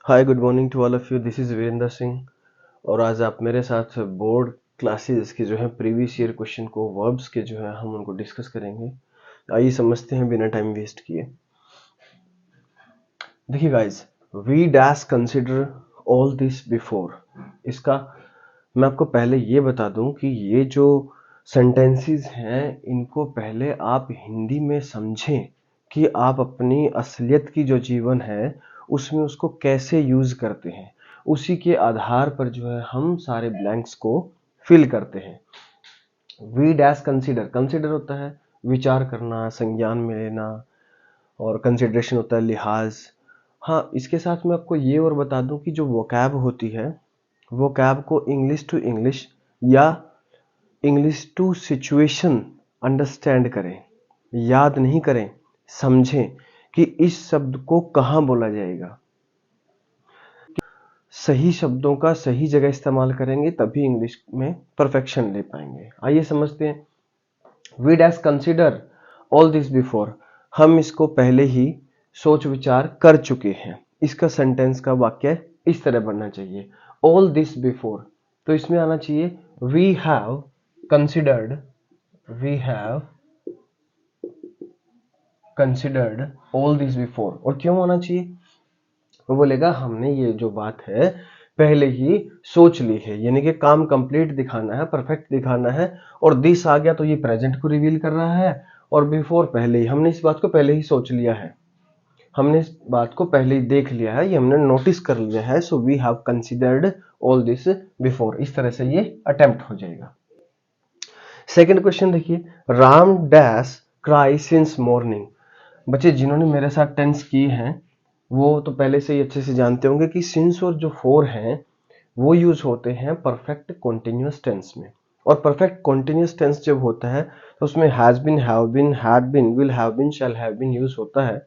Hi good morning to all of you. This is Virendra Singh और आज आप मेरे साथ बोर्ड क्लासेस के जो है प्रीवियस ईयर क्वेश्चन को वर्ब्स के जो है हम उनको डिस्कस करेंगे। आइए समझते हैं बिना टाइम वेस्ट किए। देखिए guys, we dash consider all this before, इसका मैं आपको पहले ये बता दूं कि ये जो सेंटेंसेस हैं इनको पहले आप हिंदी में समझें कि आप अपनी असलियत की जो जीवन है उसमें उसको कैसे यूज करते हैं। उसी के आधार पर जो है हम सारे ब्लैंक्स को फिल करते हैं। वी डैश कंसिडर, कंसिडर होता है विचार करना, संज्ञान में लेना, और कंसिडरेशन होता है लिहाज। हाँ, इसके साथ मैं आपको ये और बता दूं कि जो वोकैब होती है वो कैब को इंग्लिश टू इंग्लिश या इंग्लिश टू सिचुएशन अंडरस्टैंड करें, याद नहीं करें, समझें कि इस शब्द को कहाँ बोला जाएगा। सही शब्दों का सही जगह इस्तेमाल करेंगे तभी इंग्लिश में परफेक्शन ले पाएंगे। आइए समझते हैं। We dash consider all this before, हम इसको पहले ही सोच विचार कर चुके हैं। इसका सेंटेंस का वाक्य इस तरह बनना चाहिए, ऑल दिस बिफोर। तो इसमें आना चाहिए we have considered, we have considered all this before. और क्यों आना चाहिए? वो बोलेगा हमने ये जो बात है पहले ही सोच ली है, यानी कि काम कंप्लीट दिखाना है, परफेक्ट दिखाना है। और दिस आ गया तो ये प्रेजेंट को रिवील कर रहा है, और बिफोर पहले ही, हमने इस बात को पहले ही सोच लिया है, हमने इस बात को पहले ही देख लिया है, ये हमने नोटिस कर लिया है। So we have considered all this before. इस तरह से ये अटेम्प्ट हो जाएगा। सेकंड क्वेश्चन देखिए, Ram dash cry since morning. बच्चे जिन्होंने मेरे साथ टेंस की हैं वो तो पहले से ही अच्छे से जानते होंगे कि सिंस और जो फोर हैं वो यूज होते हैं परफेक्ट कॉन्टिन्यूअस टेंस में। और परफेक्ट कॉन्टिन्यूअस टेंस जब होता है तो उसमें has been, have been, had been, will have been, shall have been use होता है,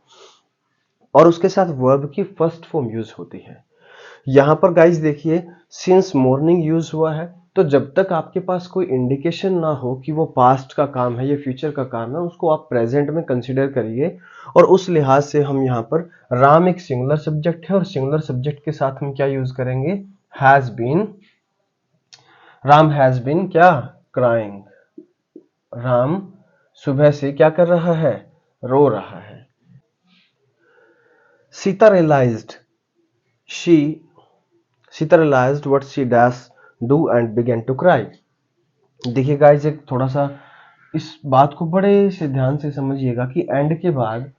और उसके साथ वर्ब की फर्स्ट फॉर्म यूज होती है। यहां पर गाइस देखिए, सिंस मॉर्निंग यूज हुआ है, तो जब तक आपके पास कोई इंडिकेशन ना हो कि वो पास्ट का काम है या फ्यूचर का काम है, उसको आप प्रेजेंट में कंसीडर करिए। और उस लिहाज से हम यहाँ पर, राम एक सिंगुलर सब्जेक्ट है और सिंगुलर सब्जेक्ट के साथ हम क्या यूज करेंगे? Has been. Ram has been क्या? क्राइंग। राम सुबह से क्या कर रहा है? रो रहा है। Sita realised, she Sita realised what she dash do and began to cry. देखिए गाइस, एक थोड़ा सा इस बात को बड़े से ध्यान से समझिएगा कि एंड के बाद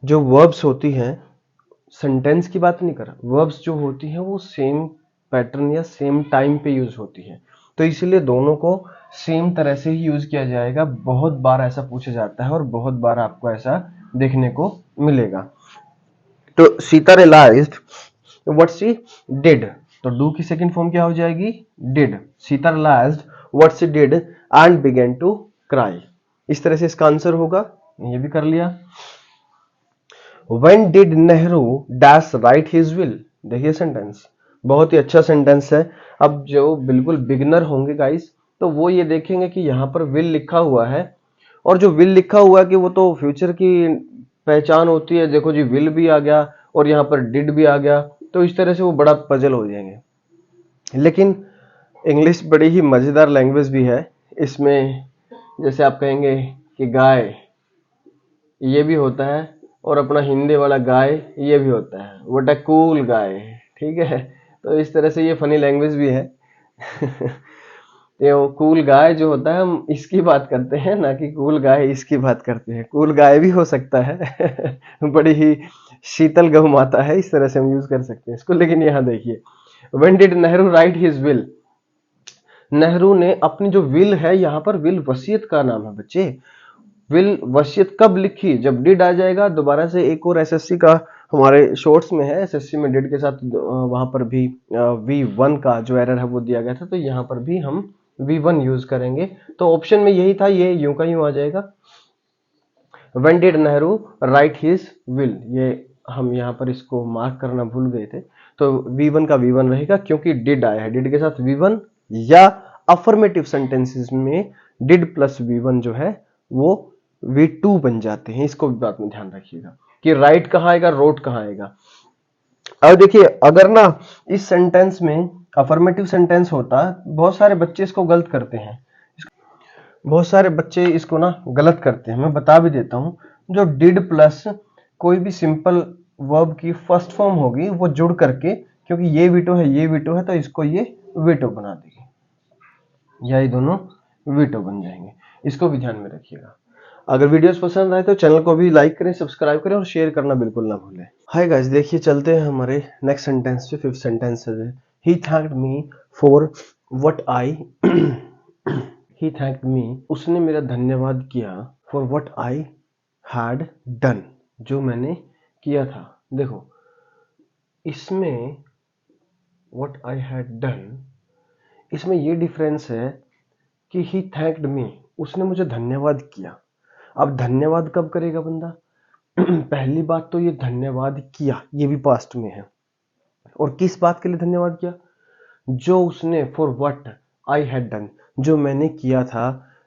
जो वर्ब्स होती हैं, सेंटेंस की बात नहीं कर रहा, वर्ब्स जो होती हैं वो सेम पैटर्न या सेम टाइम पे यूज होती हैं, तो इसलिए दोनों को सेम तरह से ही यूज किया जाएगा। बहुत बार ऐसा पूछा जाता है और बहुत बार आपको ऐसा देखने को मिलेगा। तो Sita realised what she did, तो डू की सेकंड फॉर्म क्या हो जाएगी? Did. Sita realised what she did and began to cry. इस तरह से इसका आंसर होगा, ये भी कर लिया। When did Nehru dash right his will. देखिए सेंटेंस बहुत ही अच्छा सेंटेंस है। अब जो बिल्कुल बिगिनर होंगे गाइस तो वो ये देखेंगे कि यहाँ पर विल लिखा हुआ है, और जो विल लिखा हुआ है कि वो तो फ्यूचर की पहचान होती है। देखो जी, विल भी आ गया और यहाँ पर डिड भी आ गया, तो इस तरह से वो बड़ा पजल हो जाएंगे। लेकिन इंग्लिश बड़ी ही मजेदार लैंग्वेज भी है। इसमें जैसे आप कहेंगे कि गाय, ये भी होता है, और अपना हिंदी वाला गाय ये भी होता है, व्हाट अ कूल गाय। ठीक है, तो इस तरह से ये फनी लैंग्वेज भी है। ये कूल गाय जो होता है हम इसकी बात करते हैं, ना कि कूल गाय इसकी बात करते हैं। कूल गाय भी हो सकता है। बड़ी ही शीतल गौ माता है, इस तरह से हम यूज कर सकते हैं इसको। लेकिन यहाँ देखिए, when did Nehru right his will, Nehru ने अपनी जो विल है, यहाँ पर विल वसीयत का नाम है बच्चे। विल वसीयत कब लिखी? जब डिड आ जाएगा। दोबारा से एक और एसएससी का हमारे शॉर्ट्स में है, एसएससी में डिड के साथ वहां पर भी V1 का जो एरर है वो दिया गया था, तो यहाँ पर भी हम V1 यूज करेंगे। तो ऑप्शन में यही था, ये यूं का यूं आ जाएगा। When did Nehru right his will, ये हम यहाँ पर इसको मार्क करना भूल गए थे। तो V1 का V1 रहेगा क्योंकि डिड आया है, डिड के साथ V1, या अफर्मेटिव सेंटेंसेस में डिड प्लस V1 जो है वो V2 बन जाते हैं। इसको भी बात में ध्यान रखिएगा कि राइट कहाँ आएगा, रोट कहाँ आएगा। अब देखिए, अगर ना इस सेंटेंस में अफर्मेटिव सेंटेंस होता, बहुत सारे बच्चे इसको गलत करते हैं, बहुत सारे बच्चे इसको ना गलत करते हैं। मैं बता भी देता हूं, जो डिड प्लस कोई भी सिंपल वर्ब की फर्स्ट फॉर्म होगी वो जुड़ करके, क्योंकि ये वीटो है ये वीटो है, तो इसको ये वीटो बना देगी, या ये दोनों वीटो बन जाएंगे। इसको भी ध्यान में रखिएगा। अगर वीडियोस पसंद आए तो चैनल को भी लाइक करें, सब्सक्राइब करें और शेयर करना बिल्कुल ना भूलें। हाय गाइस, देखिए चलते हैं हमारे नेक्स्ट सेंटेंस पे। फिफ्थ सेंटेंस है, he thanked me for what I he thanked me, उसने मेरा धन्यवाद किया, for what I had done, जो मैंने किया था। देखो इसमें व्हाट आई हैड डन, इसमें ये डिफरेंस है कि ही थैंक्ड मी, उसने मुझे धन्यवाद किया। अब धन्यवाद कब करेगा बंदा? पहली बात तो ये धन्यवाद किया, ये भी पास्ट में है, और किस बात के लिए धन्यवाद किया? जो उसने, for what I had done, जो मैंने किया था,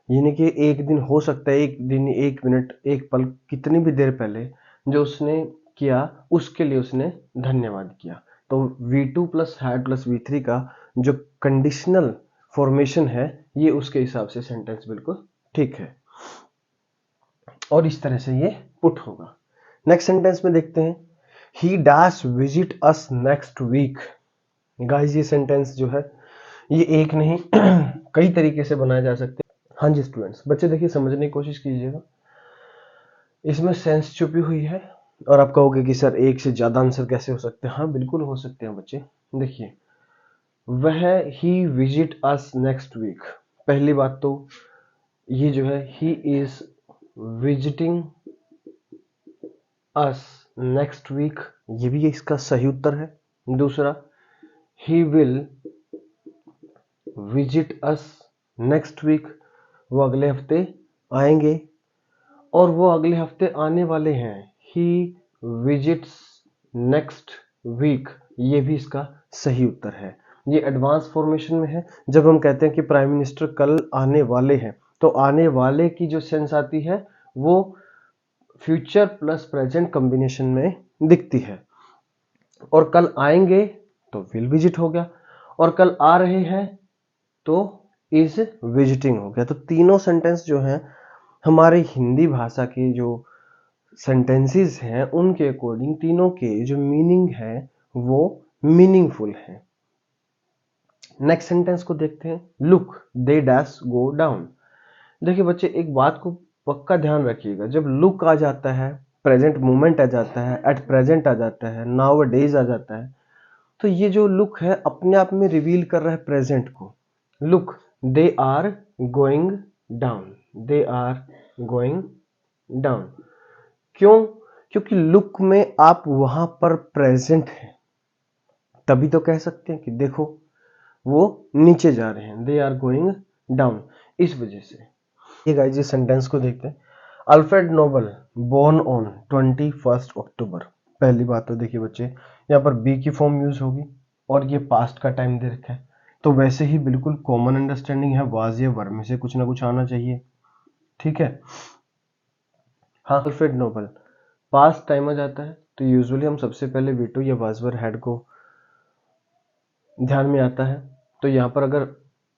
यानी कि एक दिन हो सकता है, एक दिन, एक मिनट, एक पल, कितनी भी देर पहले जो उसने किया उसके लिए उसने धन्यवाद किया। तो V2 plus had plus V3 का जो कंडीशनल फॉर्मेशन है, ये उसके हिसाब से सेंटेंस बिल्कुल ठीक है, और इस तरह से ये पुट होगा। नेक्स्ट सेंटेंस में देखते हैं, he dash visit us next week. Guys ये सेंटेंस जो है, ये एक नहीं कई तरीके से बनाया जा सकते हैं। हाँ जी स्टूडेंट्स, बच्चे देखिए समझने की कोशिश कीजिएगा, इसमें सेंस छुपी हुई है। और आप कहोगे कि सर एक से ज्यादा आंसर कैसे हो सकते हैं? हाँ बिल्कुल हो सकते हैं बच्चे। देखिए, वह he visit us next week, पहली बात तो ये जो है, he is visiting us next week, ये भी इसका सही उत्तर है। दूसरा, he will visit us next week, वो अगले हफ्ते आएंगे, और वो अगले हफ्ते आने वाले हैं। ही विजिट्स नेक्स्ट वीक, ये भी इसका सही उत्तर है। ये एडवांस फॉर्मेशन में है। जब हम कहते हैं कि प्राइम मिनिस्टर कल आने वाले हैं, तो आने वाले की जो सेंस आती है वो फ्यूचर प्लस प्रेजेंट कॉम्बिनेशन में दिखती है, और कल आएंगे तो विल विजिट हो गया, और कल आ रहे हैं तो इज विजिटिंग हो गया। तो तीनों सेंटेंस जो हैं हमारे हिंदी भाषा के जो सेंटेंसेस हैं उनके अकॉर्डिंग तीनों के जो मीनिंग है वो मीनिंगफुल है। नेक्स्ट सेंटेंस को देखते हैं, look they dash go down. देखिए बच्चे, एक बात को पक्का ध्यान रखिएगा, जब लुक आ जाता है, प्रेजेंट मोमेंट आ जाता है, एट प्रेजेंट आ जाता है, नाउ डेज आ जाता है, तो ये जो लुक है अपने आप में रिवील कर रहा है प्रेजेंट को। Look they are going down, they are going down. क्यों? क्योंकि लुक में आप वहां पर प्रेजेंट हैं, तभी तो कह सकते हैं कि देखो वो नीचे जा रहे हैं, दे आर गोइंग डाउन, इस वजह से। ये गाइस, इस सेंटेंस को देखते हैं, अल्फ्रेड नोबल बोर्न ऑन 21 अक्टूबर। पहली बात तो देखिए बच्चे, यहाँ पर बी की फॉर्म यूज होगी, और ये पास्ट का टाइम दे रखा है, तो वैसे ही बिल्कुल कॉमन अंडरस्टैंडिंग है, वाज या वर में से कुछ ना कुछ आना चाहिए, ठीक है। हाँ, अल्फ्रेड नोबल पास्ट टाइम आ जाता है, तो यूजुअली हम सबसे पहले वीटो या वाज वर हैड को ध्यान में आता है। तो यहाँ पर अगर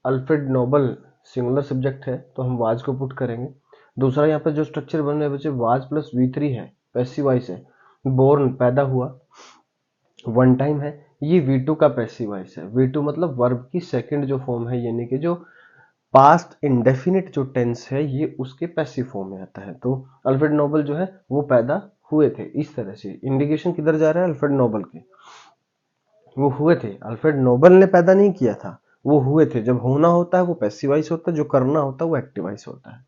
अल्फ्रेड नोबल सिंगुलर सब्जेक्ट है तो हम वाज को पुट करेंगे। दूसरा, यहाँ पर जो स्ट्रक्चर बन रहा है बच्चे, वाज प्लस V3 है, पैसिव वॉइस है। बोर्न पैदा हुआ, वन टाइम है, ये V2 का पैसिव वॉइस है। V2 मतलब वर्ब की सेकंड जो फॉर्म है, यानी कि जो पास्ट इंडेफिनिट जो टेंस है, ये उसके पैसिव फॉर्म में आता है। तो अल्फ्रेड नोबल जो है वो पैदा हुए थे। इस तरह से इंडिकेशन किधर जा रहा है? अल्फ्रेड नोबल के, वो हुए थे। अल्फ्रेड नोबल ने पैदा नहीं किया था, वो हुए थे। जब होना होता है वो पैसिव वॉइस होता है, जो करना होता है वो एक्टिव वॉइस होता है।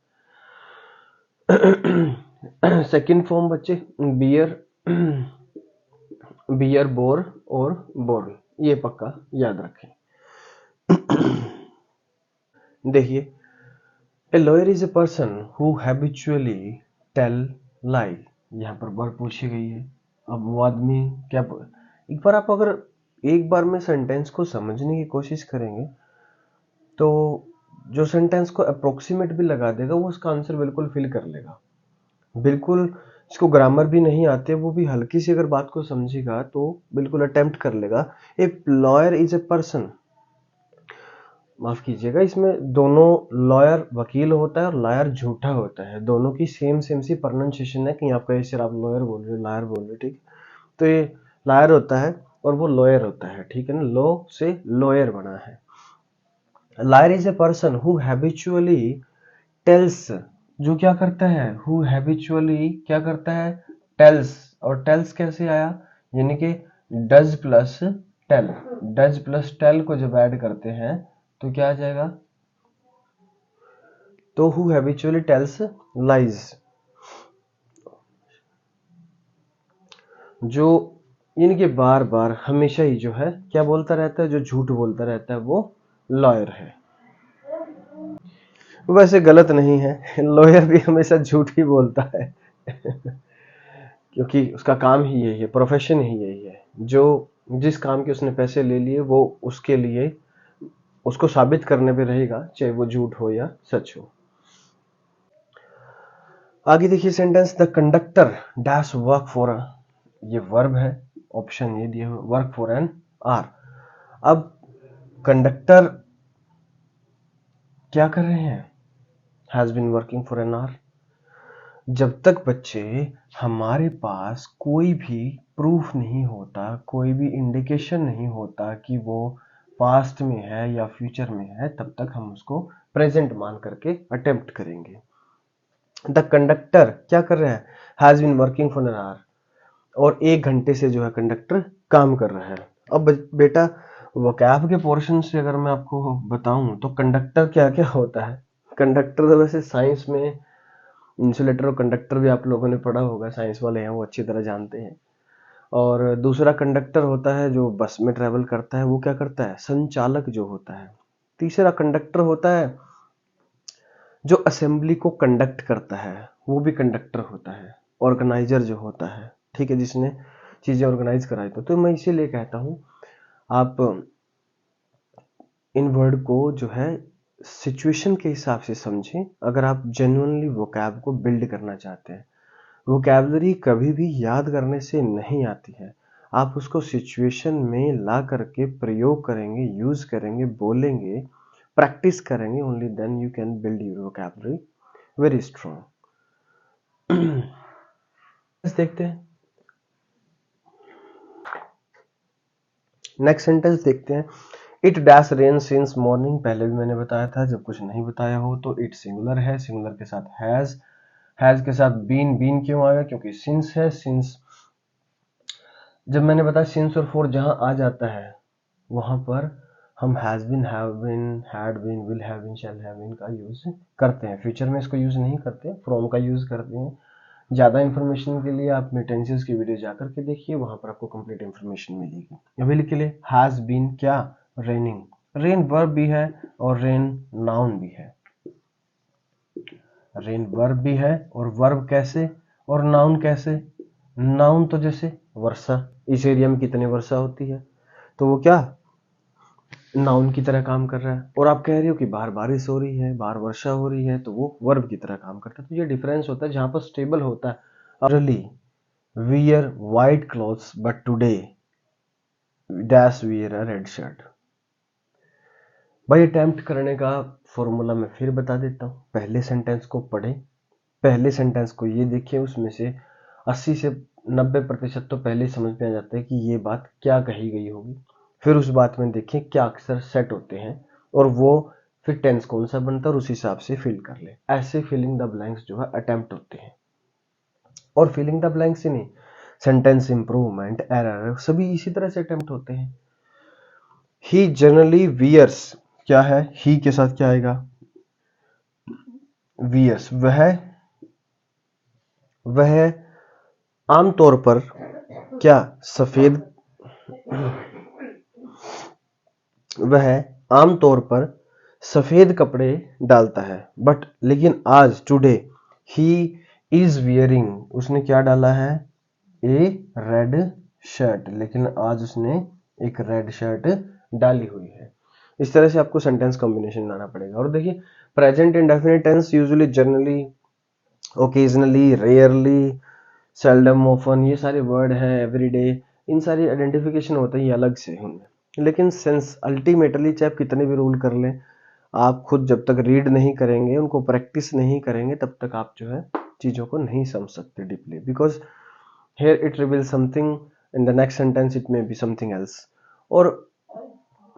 सेकंड फॉर्म बच्चे, बियर, बियर, बोर और बोर्न, ये पक्का याद रखें। देखिए, a lawyer is a person who habitually tell lie, यहाँ पर वर्ब पूछी गई है। अब वो आदमी क्या, एक बार आप अगर एक बार में सेंटेंस को समझने की कोशिश करेंगे तो जो सेंटेंस को अप्रोक्सीमेट भी लगा देगा वो उसका आंसर बिल्कुल फिल कर लेगा। बिल्कुल इसको ग्रामर भी नहीं आते, वो भी हल्की सी अगर बात को समझेगा तो बिल्कुल अटेम्प्ट कर लेगा। ए लॉयर इज ए पर्सन, माफ कीजिएगा, इसमें दोनों लॉयर वकील होता है और लॉयर झूठा होता है, दोनों की सेम सेम सी प्रोनाउंसिएशन है। कहीं आपका ऐसे आप लॉयर बोल रहे हो, लॉयर बोल रहे हो, ठीक। तो ये लॉयर होता है और वो लॉयर होता है, ठीक है ना, लॉ से लॉयर बना है। Liar is a person who habitually tells, जो क्या करता है, हु हैबिचुअली क्या करता है, टेल्स। और टेल्स कैसे आया, यानी कि does plus tell, does plus tell को जब ऐड करते हैं तो क्या आ जाएगा, तो हु हैबिचुअली टेल्स लाइज, जो यानी कि बार बार हमेशा ही जो है क्या बोलता रहता है, जो झूठ बोलता रहता है वो लॉयर है। वैसे गलत नहीं है, लॉयर भी हमेशा झूठ ही बोलता है क्योंकि उसका काम ही यही है, प्रोफेशन ही यही है। जो जिस काम के उसने पैसे ले लिए वो उसके लिए उसको साबित करने पे रहेगा, चाहे वो झूठ हो या सच हो। आगे देखिए sentence, the conductor dash work for, ये वर्ब है, ऑप्शन ये दिया हुआ वर्क फॉर एन आर। अब कंडक्टर क्या कर रहे हैं, has been working for an hour. जब तक बच्चे हमारे पास कोई भी प्रूफ नहीं होता, कोई भी इंडिकेशन नहीं होता कि वो पास्ट में है या फ्यूचर में है, तब तक हम उसको प्रेजेंट मान करके अटेम्प्ट करेंगे। द कंडक्टर क्या कर रहे हैं, has been working for an hour, और 1 घंटे से जो है कंडक्टर काम कर रहा है। अब बेटा वोकैब के पोर्शन से अगर मैं आपको बताऊं तो कंडक्टर क्या क्या होता है। कंडक्टर तो वैसे साइंस में इंसुलेटर और कंडक्टर भी आप लोगों ने पढ़ा होगा, साइंस वाले हैं वो अच्छी तरह जानते हैं। और दूसरा कंडक्टर होता है जो बस में ट्रेवल करता है, वो क्या करता है, संचालक जो होता है। तीसरा कंडक्टर होता है जो असेंबली को कंडक्ट करता है, वो भी कंडक्टर होता है। ऑर्गेनाइजर जो होता है, ठीक है, जिसने चीजें ऑर्गेनाइज कराई। तो मैं इसीलिए कहता हूं आप इन वर्ड को जो है सिचुएशन के हिसाब से समझें, अगर आप जेन्युइनली वोकैब को बिल्ड करना चाहते हैं। वोकैबलरी कभी भी याद करने से नहीं आती है, आप उसको सिचुएशन में ला करके प्रयोग करेंगे, यूज करेंगे, बोलेंगे, प्रैक्टिस करेंगे, only then you can build your vocabulary very strong. देखते हैं नेक्स्ट सेंटेंस देखते हैं, it dash rain since morning. पहले भी मैंने बताया था, जब कुछ नहीं बताया हो तो इट सिंगुलर है, सिंगुलर के साथ हैज के साथ बीन, बीन क्यों आएगा, क्योंकि सिंस है। सिंस जब मैंने बताया सिंस और फॉर जहां आ जाता है वहां पर हम has been, have been, had been, will have been, shall have been का यूज करते हैं। फ्यूचर में इसको यूज नहीं करते, फ्रॉम का यूज करते हैं। ज्यादा इंफॉर्मेशन के लिए आप टेंसेस की वीडियो जाकर के देखिए, वहां पर आपको कंप्लीट इंफॉर्मेशन मिलेगी। अभी के लिए हैज बीन क्या, रेनिंग। रेन वर्ब भी है और रेन नाउन भी है। रेन वर्ब भी है और वर्ब कैसे और नाउन कैसे। नाउन तो जैसे वर्षा, इस एरिया में कितनी वर्षा होती है, तो वो क्या नाउन की तरह काम कर रहा है। और आप कह रहे हो कि बाहर बारिश हो रही है, बाहर वर्षा हो रही है, तो वो वर्ब की तरह काम करता है। तो ये डिफरेंस होता है, जहां पर स्टेबल होता है। Early wear white clothes but today dash wear a red shirt. भाई अटेम्प्ट करने का फॉर्मूला मैं फिर बता देता हूँ। पहले सेंटेंस को पढ़ें, पहले सेंटेंस को ये देखिए, उसमें से 80 से 90% तो पहले ही समझ में आ जाता है कि ये बात क्या कही गई होगी। फिर उस बात में देखें क्या अक्षर सेट होते हैं और वो फिर टेंस कौन सा बनता है और उस हिसाब से फिल कर ले। ऐसे फिलिंग द ब्लैंक्स जो है अटेम्प्ट होते हैं। और फिलिंग द ब्लैंक्स ही नहीं, सेंटेंस इंप्रूवमेंट, एरर, सभी इसी तरह से अटेम्प्ट होते हैं। ही जनरली वियर्स, क्या है, ही के साथ क्या आएगा, वियर्स। वह आमतौर पर क्या सफेद, वह आमतौर पर सफेद कपड़े डालता है, बट लेकिन आज टुडे ही इज वियरिंग, उसने क्या डाला है, ए रेड शर्ट, लेकिन आज उसने एक रेड शर्ट डाली हुई है। इस तरह से आपको सेंटेंस कॉम्बिनेशन लाना पड़ेगा। और देखिए present indefinite tense usually, generally, occasionally, rarely, seldom, often, ये सारे वर्ड हैं, एवरीडे, इन सारी आइडेंटिफिकेशन होते हैं ये अलग से उनमें। लेकिन सेंस अल्टीमेटली चाहे आप कितने भी रूल कर लें, आप खुद जब तक रीड नहीं करेंगे, उनको प्रैक्टिस नहीं करेंगे, तब तक आप जो है चीज़ों को नहीं समझ सकते deeply, because here it reveal something, in the next sentence it may be something else. और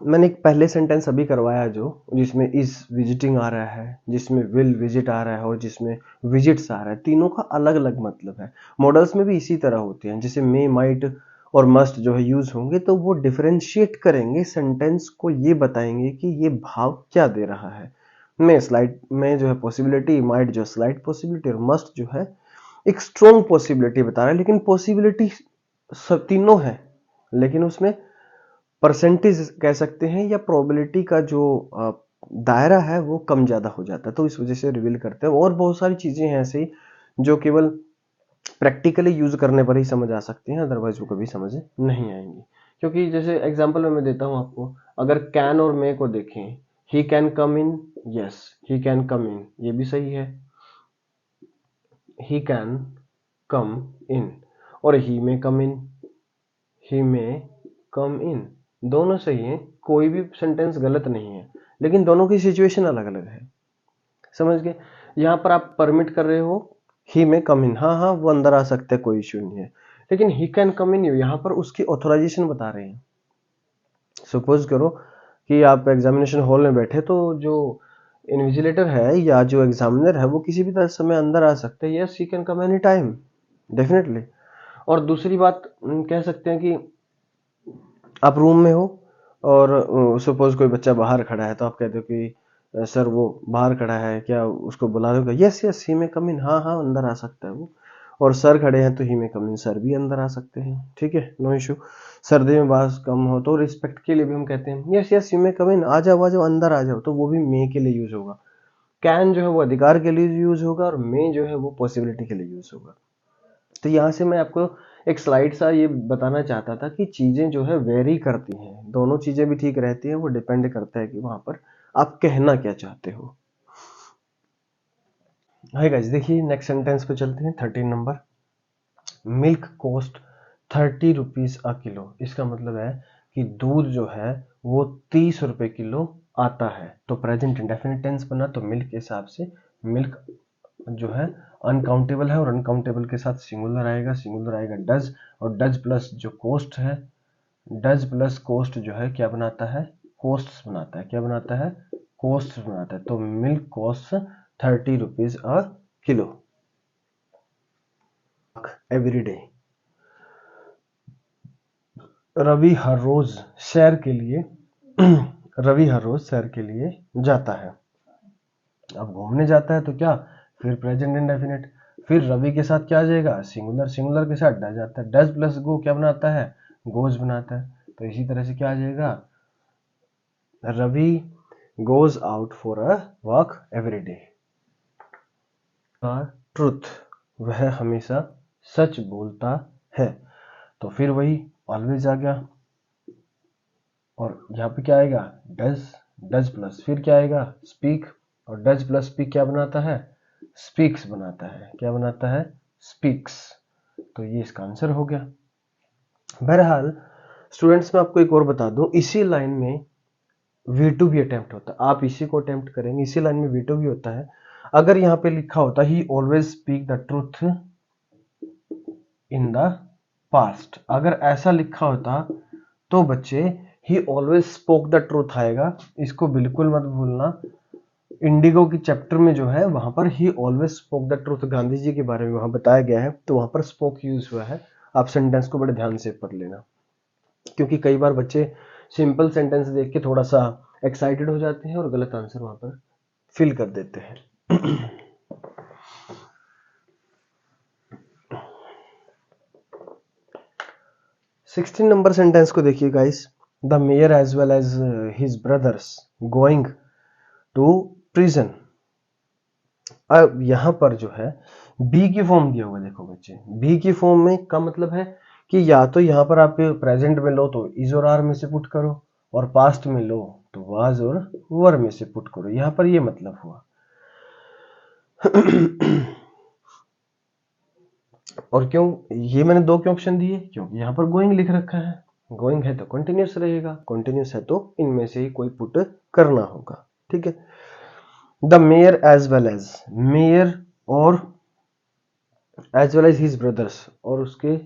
मैंने एक पहले सेंटेंस अभी करवाया जो जिसमें इज विजिटिंग आ रहा है, जिसमें विल विजिट आ रहा है और जिसमें विजिट्स आ रहा है, तीनों का अलग अलग मतलब है। मॉडल्स में भी इसी तरह होते हैं, जैसे मे, माइट और मस्ट जो है यूज होंगे तो वो डिफरेंशिएट करेंगे सेंटेंस को, ये बताएंगे कि ये भाव क्या दे रहा है। मे स्लाइट में जो है पॉसिबिलिटी, माइट जो स्लाइट पॉसिबिलिटी, और मस्ट जो है एक स्ट्रॉन्ग पॉसिबिलिटी बता रहा है। लेकिन पॉसिबिलिटी सब तीनों है, लेकिन उसमें परसेंटेज कह सकते हैं या प्रोबेबिलिटी का जो दायरा है वो कम ज्यादा हो जाता है, तो इस वजह से रिवील करते हैं। और बहुत सारी चीजें हैं ऐसी जो केवल प्रैक्टिकली यूज करने पर ही समझ आ सकती हैं, अदरवाइज वो कभी समझ नहीं आएंगी। क्योंकि जैसे एग्जांपल में मैं देता हूं आपको, अगर कैन और मे को देखें, he can come in, yes he can come in, ये भी सही है, ही कैन कम इन, और ही में कम इन, ही में कम इन, दोनों सही हैं, कोई भी सेंटेंस गलत नहीं है, लेकिन दोनों की सिचुएशन अलग अलग है। समझ गए? यहाँ पर आप परमिट कर रहे हो ही में कम इन, हाँ हाँ वो अंदर आ सकते हैं, कोई इश्यू नहीं है, लेकिन ही कैन कम इन यहाँ पर उसकी ऑथोराइजेशन बता रहे हैं। सपोज करो कि आप एग्जामिनेशन हॉल में बैठे, तो जो इन्विजिलेटर है या जो एग्जामिनर है वो किसी भी तरह समय अंदर आ सकते हैं, yes he can come any time, definitely. और दूसरी बात कह सकते हैं कि आप रूम में हो और सपोज कोई बच्चा बाहर खड़ा है, तो आप कहते हो कि सर वो बाहर खड़ा है, क्या उसको बुला दोगे? यस यस ही में कम इन, हाँ हाँ अंदर आ सकता है वो। और सर खड़े हैं तो ही में कम इन, सर भी अंदर आ सकते हैं, ठीक है, नो इशू। सर्दी में बास कम हो तो रिस्पेक्ट के लिए भी हम कहते हैं यस यस ही में कम इन, आ जाओ अंदर आ जाओ, तो वो भी मे के लिए यूज होगा। कैन जो है वो अधिकार के लिए यूज होगा और मे जो है वो पॉसिबिलिटी के लिए यूज होगा। तो यहाँ से मैं आपको एक स्लाइड सा ये बताना चाहता था कि चीजें जो है वेरी करती हैं, दोनों चीजें भी ठीक रहती हैं, वो डिपेंड करता है कि वहां पर आप कहना क्या चाहते हो। हाय गाइस, देखिए नेक्स्ट सेंटेंस पे चलते हैं, 13 number. Milk cost 30 rupees a kilo. इसका मतलब है कि दूध जो है वो 30 रुपए किलो आता है। तो प्रेजेंट इंडेफिनिट टेंस बना तो मिल्क के हिसाब से मिल्क जो है अनकाउंटेबल है, और अनकाउंटेबल के साथ सिंगुलर आएगा डज, और डज प्लस जो कोस्ट है, डज प्लस कोस्ट जो है क्या बनाता है? कोस्ट बनाता है। क्या बनाता है? कोस्ट बनाता है। तो milk cost 30 rupees a kilo every day. Ravi हर रोज सैर के लिए रवि हर रोज सैर के लिए जाता है। अब घूमने जाता है तो क्या, फिर प्रेजेंट इंडेफिनिट, फिर रवि के साथ क्या आ जाएगा? सिंगुलर, सिंगुलर के साथ डज आता है, डज प्लस गो क्या बनाता है? गोज बनाता है। तो इसी तरह से क्या आ जाएगा? Ravi goes out for a walk every day. Truth, वह हमेशा सच बोलता है। तो फिर वही ऑलवेज आ गया, और यहाँ पे क्या आएगा? डज, डज प्लस फिर क्या आएगा? स्पीक, और डज प्लस स्पीक क्या बनाता है? स्पीक्स बनाता है। क्या बनाता है? स्पीक्स। तो ये इसका आंसर हो गया। बहरहाल स्टूडेंट्स, मैं आपको एक और बता दूं, इसी लाइन में V2 भी अटेम्प्ट होता है। आप इसी को अटेम्प्ट करेंगे, इसी लाइन में V2 भी होता है। अगर यहाँ पे लिखा होता ही always speak the truth in the past, अगर ऐसा लिखा होता तो बच्चे ही ऑलवेज स्पोक द ट्रूथ आएगा। इसको बिल्कुल मत भूलना। इंडिगो की चैप्टर में जो है वहां पर he always spoke the truth Gandhi ji के बारे में वहां बताया गया है, तो वहां पर स्पोक यूज हुआ है। आप सेंटेंस को बड़े ध्यान से पढ़ लेना, क्योंकि कई बार बच्चे सिंपल सेंटेंस देख के थोड़ा सा एक्साइटेड हो जाते हैं और गलत आंसर वहां पर फिल कर देते हैं। 16 नंबर सेंटेंस को देखिए guys. The mayor as well as his brothers going to prison. अब यहां पर जो है बी की फॉर्म दिया हुआ है, देखो बच्चे, बी की फॉर्म में का मतलब है कि या तो यहां पर आप प्रेजेंट में लो तो इज और आर में से पुट करो, और पास्ट में लो तो वाज और वर में से पुट करो। यहां पर ये मतलब हुआ। और क्यों ये मैंने दो क्यों ऑप्शन दिए, क्योंकि यहाँ पर गोइंग लिख रखा है, गोइंग है तो कंटिन्यूस रहेगा, कंटिन्यूस है तो इनमें से ही कोई पुट करना होगा। ठीक है, the mayor as well as, mayor और as well as his brothers, और उसके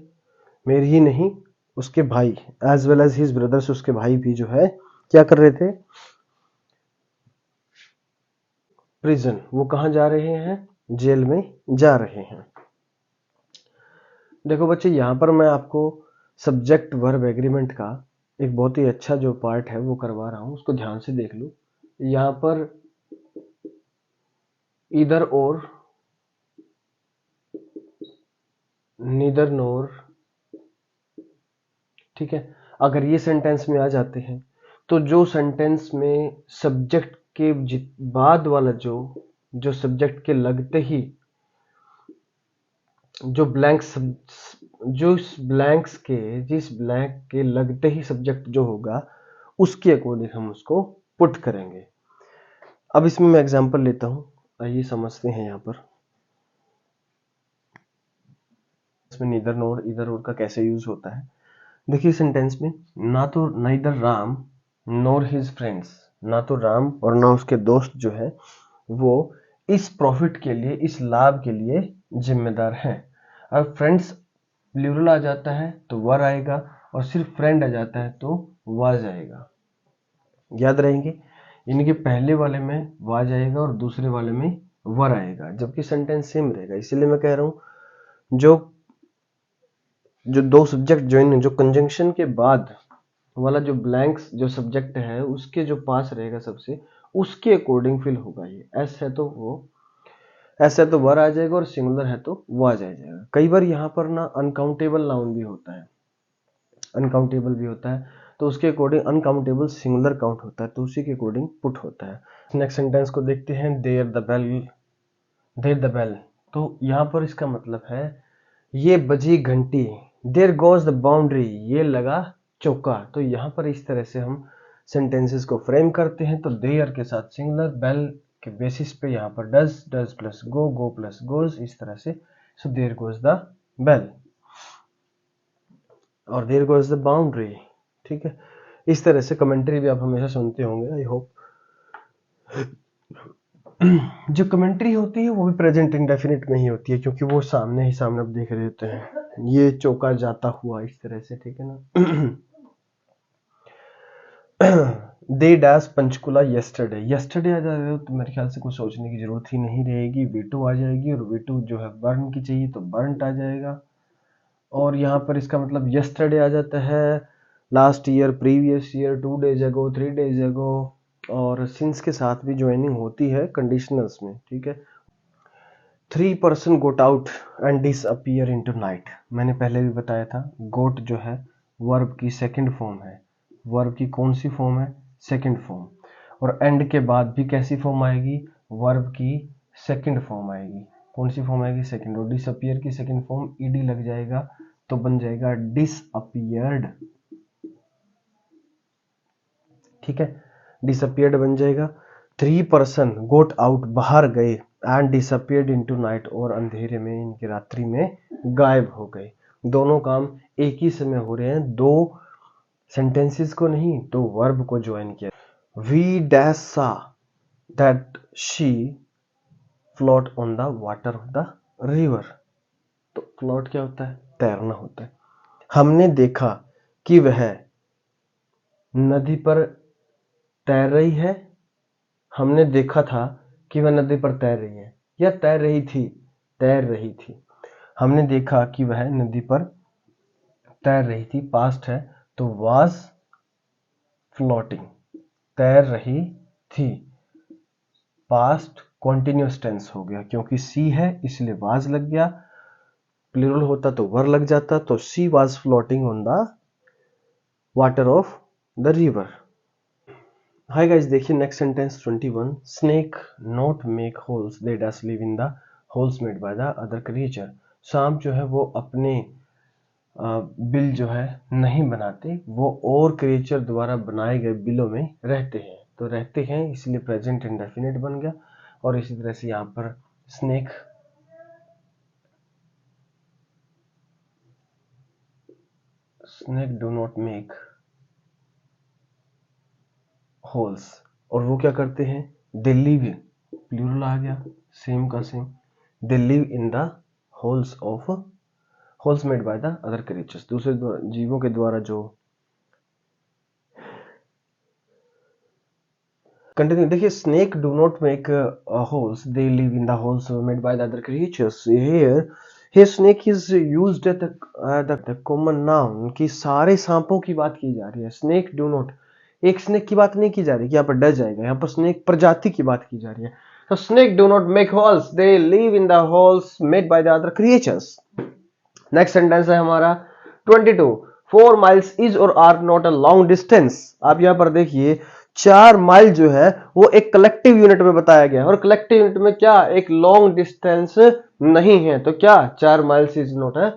मेयर ही नहीं उसके भाई, as well as his brothers, उसके भाई भी जो है क्या कर रहे थे, प्रिजन, वो कहाँ जा रहे हैं, जेल में जा रहे हैं। देखो बच्चे, यहाँ पर मैं आपको सब्जेक्ट वर्ब एग्रीमेंट का एक बहुत ही अच्छा जो पार्ट है वो करवा रहा हूँ, उसको ध्यान से देख लो। यहाँ पर इधर और, नीदर नोर, ठीक है, अगर ये सेंटेंस में आ जाते हैं तो जो सेंटेंस में सब्जेक्ट के बाद वाला जो सब्जेक्ट के लगते ही जो ब्लैंक्स, जिस ब्लैंक के लगते ही सब्जेक्ट जो होगा उसके अकॉर्डिंग हम उसको पुट करेंगे। अब इसमें मैं एग्जांपल लेता हूं, आइए समझते हैं। यहाँ पर इसमें नीदर नोर इधर और का कैसे यूज होता है। देखिए सेंटेंस में, ना तो नाइदर राम नोर हिज फ्रेंड्स, ना तो राम और ना उसके दोस्त जो है वो इस प्रॉफिट के लिए, इस लाभ के लिए जिम्मेदार हैं। अब फ्रेंड्स प्लूरल आ जाता है तो वर आएगा, और सिर्फ फ्रेंड आ जाता है तो वाज आएगा। याद रहेंगे, इनके पहले वाले में वाज आएगा और दूसरे वाले में वर आएगा, जबकि सेंटेंस सेम रहेगा। इसीलिए मैं कह रहा हूं जो जो दो सब्जेक्ट ज्वाइन, जो कंजंक्शन के बाद वाला जो ब्लैंक्स जो सब्जेक्ट है उसके जो पास रहेगा सबसे, उसके अकॉर्डिंग फिल होगा। ये एस है तो वो एस है तो वर आ जाएगा, और सिंगुलर है तो वो आ जाएगा। कई बार यहाँ पर ना अनकाउंटेबल नाउन भी होता है, अनकाउंटेबल भी होता है, तो उसके अकॉर्डिंग अनकाउंटेबल सिंगुलर काउंट होता है, तो उसी के अकॉर्डिंग पुट होता है। नेक्स्ट सेंटेंस को देखते हैं, there the bell, there the bell, तो यहाँ पर इसका मतलब है ये बजी घंटी, देयर गोज द बाउंड्री, ये लगा चौका। तो यहाँ पर इस तरह से हम सेंटेंसेस को फ्रेम करते हैं। तो देयर के साथ सिंगुलर, बेल के बेसिस पे यहाँ पर does plus go plus goes, इस तरह से। So there goes the bell और देयर गोज द बाउंड्री। ठीक है, इस तरह से कमेंट्री भी आप हमेशा सुनते होंगे, आई होप। जो कमेंट्री होती है वो भी प्रेजेंट इंडेफिनिट में ही होती है, क्योंकि वो सामने ही सामने आप देख रहे होते हैं, ये चौका जाता हुआ, इस तरह से। ठीक है ना। दे डैश पंचकुला यस्टरडे, यस्टरडे आ जाएगा तो मेरे ख्याल से कुछ सोचने की जरूरत ही नहीं रहेगी, वी2 आ जाएगी, और वी2 जो है बर्न की चाहिए तो बर्नट आ जाएगा। और यहाँ पर इसका मतलब यस्टरडे आ जाता है, last year, previous year, 2 days अगो, 3 days अगो, और सिंस के साथ भी ज्वाइनिंग होती है कंडीशनल्स में। ठीक है, 3 person got out and disappear into night, मैंने पहले भी बताया था, गोट जो है वर्ब की सेकंड फॉर्म है। वर्ब की कौन सी फॉर्म है, सेकंड फॉर्म। और एंड के बाद भी कैसी फॉर्म आएगी, वर्ब की सेकंड फॉर्म आएगी। कौन सी फॉर्म आएगी, सेकंड। और डिसअपीयर की सेकंड फॉर्म ईडी लग जाएगा तो बन जाएगा डिसअपीयर्ड। ठीक है, डिसअपीयर्ड बन जाएगा। 3 person गोट आउट, बाहर गए, एंड डिसअपीयर्ड इनटू नाइट, और अंधेरे में, इनकी रात्रि में गायब हो गए। दोनों काम एक ही समय हो रहे हैं, दो सेंटेंसेस को नहीं, तो वर्ब को ज्वाइन किया। वी डैश सा that she float on the water of the river, तो फ्लोट क्या होता है, तैरना होता है। हमने देखा कि वह नदी पर तैर रही है, हमने देखा था कि वह नदी पर तैर रही है, या तैर रही थी, तैर रही थी। हमने देखा कि वह नदी पर तैर रही थी, पास्ट है तो वाज फ्लोटिंग, तैर रही थी। पास्ट कॉन्टिन्यूस टेंस हो गया, क्योंकि सी है इसलिए वाज लग गया, प्लूरल होता तो वर लग जाता, तो she was floating on the water of the river. Hi guys, देखिए next sentence 21, snake not make holes, they does live in the holes made by the other creature. सांप जो है वो अपने बिल जो है नहीं बनाते, वो और क्रिएचर द्वारा बनाए गए बिलों में रहते हैं। तो रहते हैं इसलिए प्रेजेंट इंडेफिनिट बन गया। और इसी तरह से यहाँ पर snake snake do not make holes, और वो क्या करते हैं, दे लिव, प्लूरल आ गया, सेम का same, they live in the holes of, holes made by the other creatures, दूसरे जीवों के द्वारा जो, कंटिन्यू देखिए, snake do not make holes, they live in the holes made by the other creatures. Here snake is used at the common noun, कि सारे सांपों की बात की जा रही है। स्नेक डू नॉट, एक स्नेक की बात नहीं की जा रही कि यहाँ पर डर जाएगा, यहाँ पर स्नेक प्रजाति की बात की जा रही है। तो snake do not make holes, they live in the holes made by the other creatures. Next sentence है हमारा 22, 4 miles इज और are not a long distance. आप यहां पर देखिए 4 माइल जो है वो एक कलेक्टिव यूनिट में बताया गया है, और कलेक्टिव यूनिट में क्या एक लॉन्ग डिस्टेंस नहीं है, तो क्या 4 miles इज नॉट है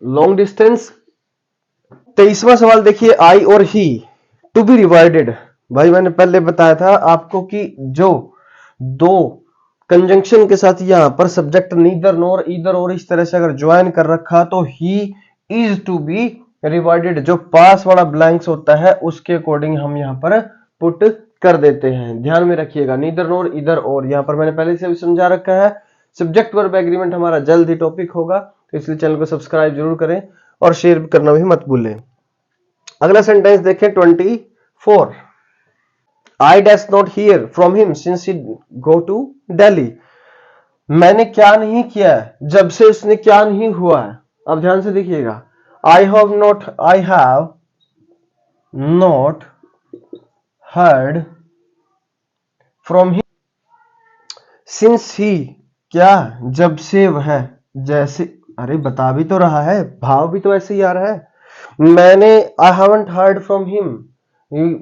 लॉन्ग डिस्टेंस। 23वां सवाल देखिए, आई और ही टू बी डिवाइडेड। भाई मैंने पहले बताया था आपको कि जो दो कंजंक्शन के साथ यहां पर सब्जेक्ट नीदर नॉर ईदर और इस तरह से अगर ज्वाइन कर रखा तो ही इज टू बी डिवाइडेड, जो पास वाला ब्लैंक्स होता है उसके अकॉर्डिंग हम यहां पर पुट कर देते हैं। ध्यान में रखिएगा, नीदर नॉर ईदर और, यहां पर मैंने पहले से भी समझा रखा है। सब्जेक्ट वर्ब एग्रीमेंट हमारा जल्द ही टॉपिक होगा, तो इसलिए चैनल को सब्सक्राइब जरूर करें और शेयर करना भी मत भूलें। अगला सेंटेंस देखें 24, I dash not hear from him since he go to Delhi. मैंने क्या नहीं किया है जब से उसने क्या नहीं हुआ है। अब ध्यान से देखिएगा, I have not heard from him since ही, क्या जब से वह, जैसे, अरे बता भी तो रहा है, भाव भी तो ऐसे ही आ रहा है। मैंने आई हैवंट हर्ड फ्रॉम हिम,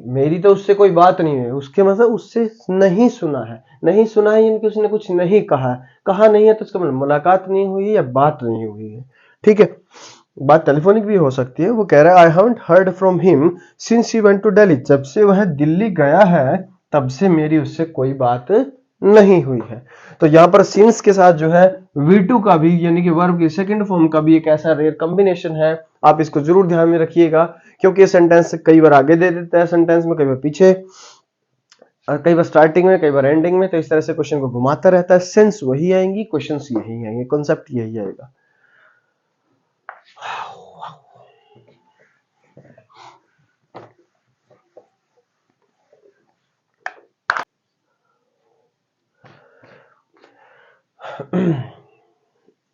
मेरी तो उससे कोई बात नहीं है, उसके मतलब उससे नहीं सुना है, नहीं सुना है यानी कि उसने कुछ नहीं कहा, कहा नहीं है तो उसका मतलब मुलाकात नहीं हुई है या बात नहीं हुई है। ठीक है, बात टेलीफोनिक भी हो सकती है। वो कह रहा है I haven't heard from him since he went to Delhi, जब से वह दिल्ली गया है तब से मेरी उससे कोई बात नहीं हुई है। तो यहां पर सिंस के साथ जो है V2 का भी यानी कि वर्ब की सेकंड फॉर्म का भी एक ऐसा रेयर कॉम्बिनेशन है, आप इसको जरूर ध्यान में रखिएगा, क्योंकि ये सेंटेंस कई बार आगे दे देता है सेंटेंस में, कई बार पीछे, कई बार स्टार्टिंग में, कई बार एंडिंग में, तो इस तरह से क्वेश्चन को घुमाता रहता है। सेंस वही आएंगी, क्वेश्चंस यही आएंगे, कॉन्सेप्ट यही आएगा।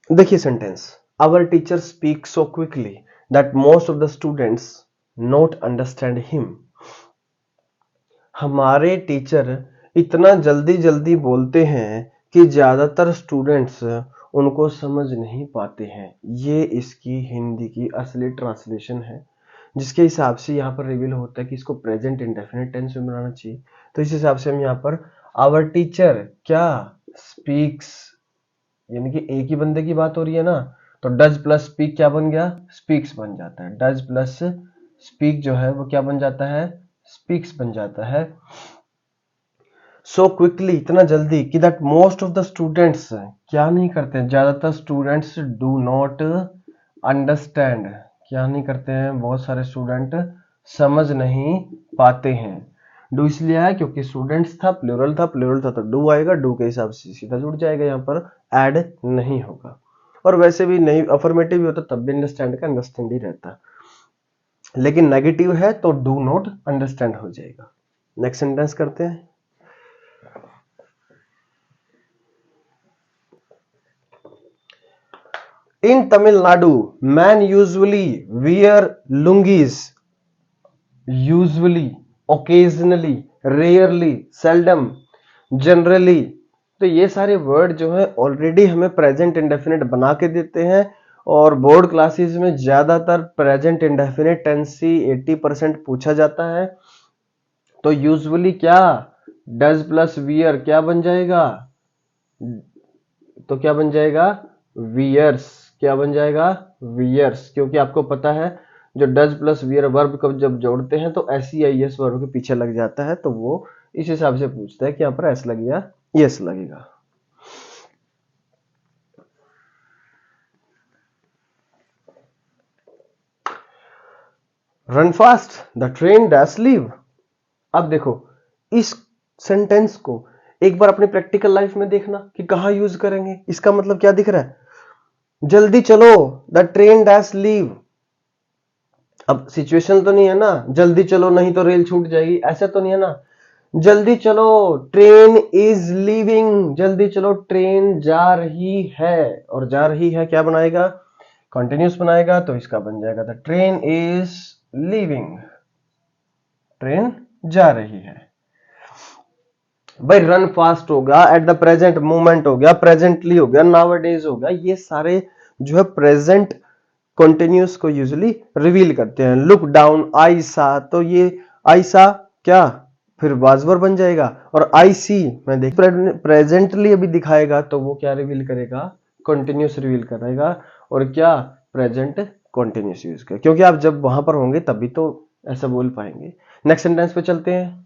देखिए sentence, our teacher speak so quickly that most of the students not understand him. हमारे टीचर इतना जल्दी जल्दी बोलते हैं कि ज्यादातर स्टूडेंट्स उनको समझ नहीं पाते हैं। ये इसकी हिंदी की असली ट्रांसलेशन है, जिसके हिसाब से यहाँ पर रिवील होता है कि इसको प्रेजेंट इंडेफिनिट टेंस में बनाना चाहिए। तो इस हिसाब से हम यहाँ पर आवर टीचर क्या स्पीक्स, यानी कि एक ही बंदे की बात हो रही है ना, तो डज प्लस स्पीक क्या बन गया, स्पीक्स बन जाता है। डज प्लस स्पीक जो है वो क्या बन जाता है, स्पीक्स बन जाता है। सो क्विकली, इतना जल्दी कि that most of the students क्या नहीं करते हैं, ज्यादातर स्टूडेंट्स डू नॉट अंडरस्टैंड, क्या नहीं करते हैं, बहुत सारे स्टूडेंट समझ नहीं पाते हैं। डू इसलिए आया क्योंकि स्टूडेंट्स था, प्लूरल था, प्लूरल था तो डू आएगा, डू के हिसाब से सीधा जुड़ जाएगा, यहाँ पर ऐड नहीं होगा। और वैसे भी नहीं अफर्मेटिव भी होता तब भी अंडरस्टैंड का अंडरस्टैंड ही रहता, लेकिन नेगेटिव है तो डू नॉट अंडरस्टैंड हो जाएगा। नेक्स्ट सेंटेंस करते हैं। In Tamil Nadu, men usually wear lungis. Usually, occasionally, rarely, seldom, generally. तो ये सारे वर्ड जो है ऑलरेडी हमें प्रेजेंट इंडेफिनिट बना के देते हैं, और बोर्ड क्लासेस में ज्यादातर प्रेजेंट इंडेफिनिट टेंस ही 80% पूछा जाता है। तो यूजुअली क्या, डज प्लस वियर क्या बन जाएगा, तो क्या बन जाएगा, वियर्स, क्या बन जाएगा, वियर्स, क्योंकि आपको पता है जो डज प्लस वियर वर्ब को जब जोड़ते हैं तो S E I S verb के पीछे लग जाता है, तो वो इस हिसाब से पूछता है कि यहाँ पर एस लगेगा, यस लगेगा। Run fast, the train dash leave. अब देखो इस सेंटेंस को एक बार अपनी प्रैक्टिकल लाइफ में देखना कि कहां यूज करेंगे। इसका मतलब क्या दिख रहा है, जल्दी चलो, द ट्रेन डैश लीव। अब सिचुएशन तो नहीं है ना जल्दी चलो नहीं तो रेल छूट जाएगी, ऐसा तो नहीं है ना। जल्दी चलो, ट्रेन इज लीविंग, जल्दी चलो ट्रेन जा रही है। और जा रही है क्या बनाएगा, कंटिन्यूस बनाएगा, तो इसका बन जाएगा the train is leaving, train जा रही है। भाई रन फास्ट हो गया, एट द प्रेजेंट मोमेंट हो गया, प्रेजेंटली हो गया, नाउअडेज हो गया, ये सारे जो है प्रेजेंट कंटिन्यूस को यूजुअली रिवील करते हैं। लुक डाउन, आई सा, तो ये आई सा क्या फिर वाजवर बन जाएगा, और आई सी मैं देख प्रेजेंटली अभी दिखाएगा तो वो क्या रिवील करेगा, कंटिन्यूस रिवील करेगा। और क्या प्रेजेंट कंटिन्यूस यूज कर, क्योंकि आप जब वहां पर होंगे तभी तो ऐसा बोल पाएंगे। नेक्स्ट सेंटेंस पे चलते हैं।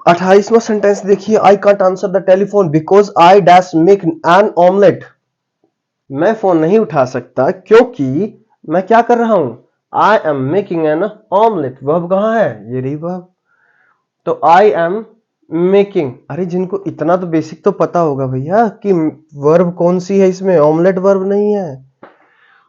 28वां सेंटेंस देखिए, I can't answer the telephone because I dash make an omelette. मैं फोन नहीं उठा सकता क्योंकि मैं क्या कर रहा हूं, I am making an omelette. Verb कहां है, ये रही वर्ब। तो आई एम मेकिंग, अरे जिनको इतना तो बेसिक तो पता होगा भैया कि वर्ब कौन सी है इसमें, ऑमलेट वर्ब नहीं है।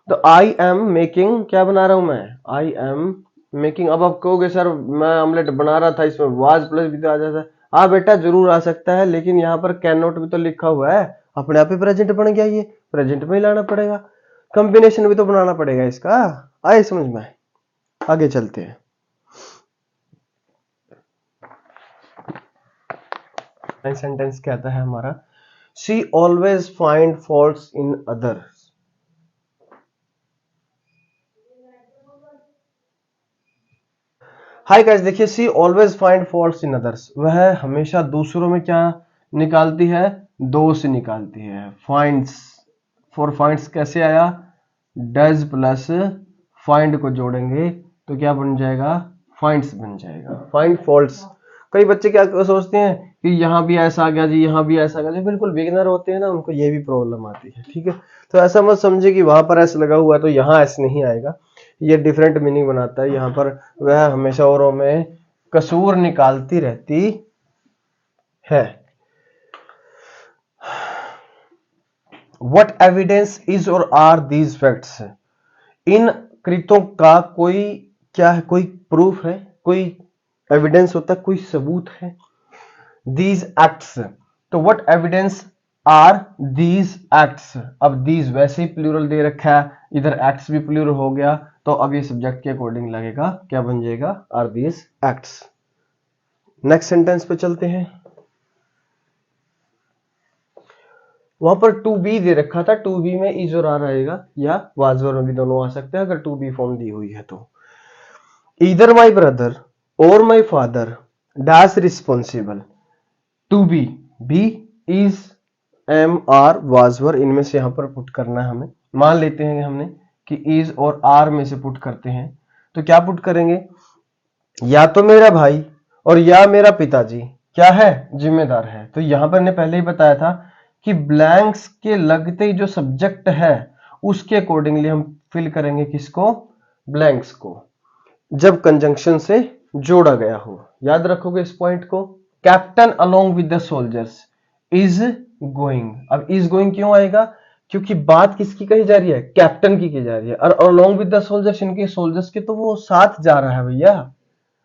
तो आई एम मेकिंग क्या बना रहा हूं मैं, आई एम मेकिंग। अब आप कहोगे सर मैं ऑमलेट बना रहा था, इसमें वाज प्लस भी तो आ जाता है। हाँ बेटा जरूर आ सकता है, लेकिन यहाँ पर कैन नॉट भी तो लिखा हुआ है, अपने आप ही प्रेजेंट बन गया, ये प्रेजेंट में ही लाना पड़ेगा, कॉम्बिनेशन भी तो बनाना पड़ेगा इसका। आए समझ में, आगे चलते हैं। सेंटेंस कहता है हमारा, she always find faults in others. Hi guys, देखिए she always find faults in others, वह हमेशा दूसरों में क्या निकालती है, दोष निकालती है। फाइंड्स, फॉर फाइंड्स कैसे आया, डज प्लस फाइंड को जोड़ेंगे तो क्या बन जाएगा, फाइंड्स बन जाएगा, फाइंड फॉल्ट्स। कई बच्चे क्या सोचते हैं कि यहाँ भी ऐसा आ गया जी, यहाँ भी ऐसा आ गया जी, बिल्कुल बिगिनर होते हैं ना, उनको ये भी प्रॉब्लम आती है, ठीक है। तो ऐसा मत समझे कि वहां पर ऐसा लगा हुआ है तो यहाँ ऐसे नहीं आएगा, ये डिफरेंट मीनिंग बनाता है। यहाँ पर वह हमेशा औरों में कसूर निकालती रहती है। What evidence is और are these facts? इन कृतों का कोई क्या है, कोई प्रूफ है, कोई एविडेंस होता है, कोई सबूत है। These acts, तो what evidence are these acts? अब these वैसे ही प्लूरल दे रखा है, इधर acts भी प्लूरल हो गया, तो अब ये सब्जेक्ट के अकॉर्डिंग लगेगा, क्या बन जाएगा, are these acts। Next sentence पे चलते हैं। वहां पर टू बी दे रखा था, टू बी में इज और आर आएगा, या वाजवर में भी दोनों आ सकते हैं अगर टू बी फॉर्म दी हुई है तो। ईदर माई ब्रदर और my father dash responsible to be, be is am are was were, इनमें से यहां पर पुट करना है हमें। मान लेते हैं हमने कि इज और आर में से पुट करते हैं, तो क्या पुट करेंगे, या तो मेरा भाई और या मेरा पिताजी क्या है, जिम्मेदार है। तो यहां पर ने पहले ही बताया था कि ब्लैंक्स के लगते ही जो सब्जेक्ट है उसके अकॉर्डिंगली हम फिल करेंगे किसको, ब्लैंक्स को, जब कंजंक्शन से जोड़ा गया हो। याद रखोगे इस पॉइंट को। Captain along with the soldiers is going, अब इज गोइंग क्यों आएगा, क्योंकि बात किसकी कही जा रही है, कैप्टन की जा रही है, और अलोंग विद द सोल्जर्स, इनके सोल्जर्स के तो वो साथ जा रहा है भैया,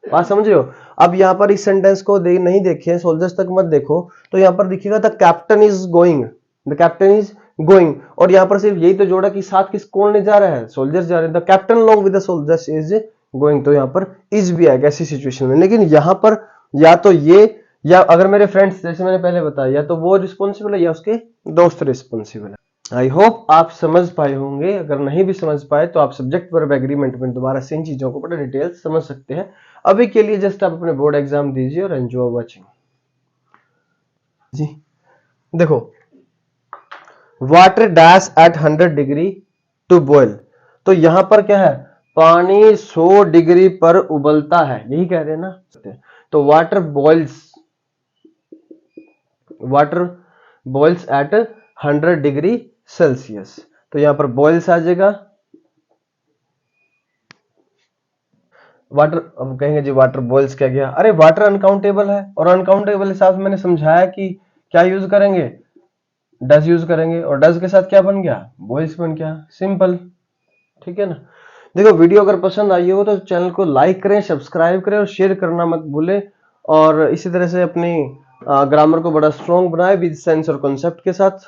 बात समझ रहे हो। अब यहाँ पर इस सेंटेंस को नहीं देखे, सोल्जर्स तक मत देखो, तो यहाँ पर दिखेगा the captain is going, the captain is going, और यहाँ पर सिर्फ यही तो जोड़ा कि साथ किस कौन ले जा रहा है, सोल्जर्स जा रहे हैं, the captain along with the soldiers is going, तो यहाँ पर इज भी आएगा ऐसी सिचुएशन में। लेकिन यहाँ पर या तो ये, या अगर मेरे फ्रेंड्स जैसे मैंने पहले बताया, या तो वो रिस्पॉन्सिबल है या उसके दोस्त रिस्पॉन्सिबल है। आई होप आप समझ पाए होंगे, अगर नहीं भी समझ पाए तो आप सब्जेक्ट वर्ब एग्रीमेंट में दोबारा से इन चीजों को बड़ा डिटेल समझ सकते हैं। अभी के लिए जस्ट आप अपने बोर्ड एग्जाम दीजिए और एंजॉय वाचिंग जी। देखो, water dash at 100 degree to boil, तो यहां पर क्या है, पानी 100 डिग्री पर उबलता है, यही कह रहे हैं ना। तो water boils, water boils at 100 degree celsius. तो यहाँ पर बॉइल्स आ जाएगा। वाटर, अब कहेंगे जी वाटर बॉइल्स क्या गया, अरे वाटर अनकाउंटेबल है, और अनकाउंटेबल हिसाब से मैंने समझाया कि क्या यूज करेंगे, डज यूज करेंगे, और डज के साथ क्या बन गया, बॉइल्स बन गया, सिंपल। ठीक है ना। देखो वीडियो अगर पसंद आई हो तो चैनल को लाइक करें, सब्सक्राइब करें और शेयर करना मत भूलें। और इसी तरह से अपनी ग्रामर को बड़ा स्ट्रॉन्ग बनाए विद सेंस और कॉन्सेप्ट के साथ।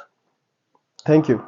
Thank you.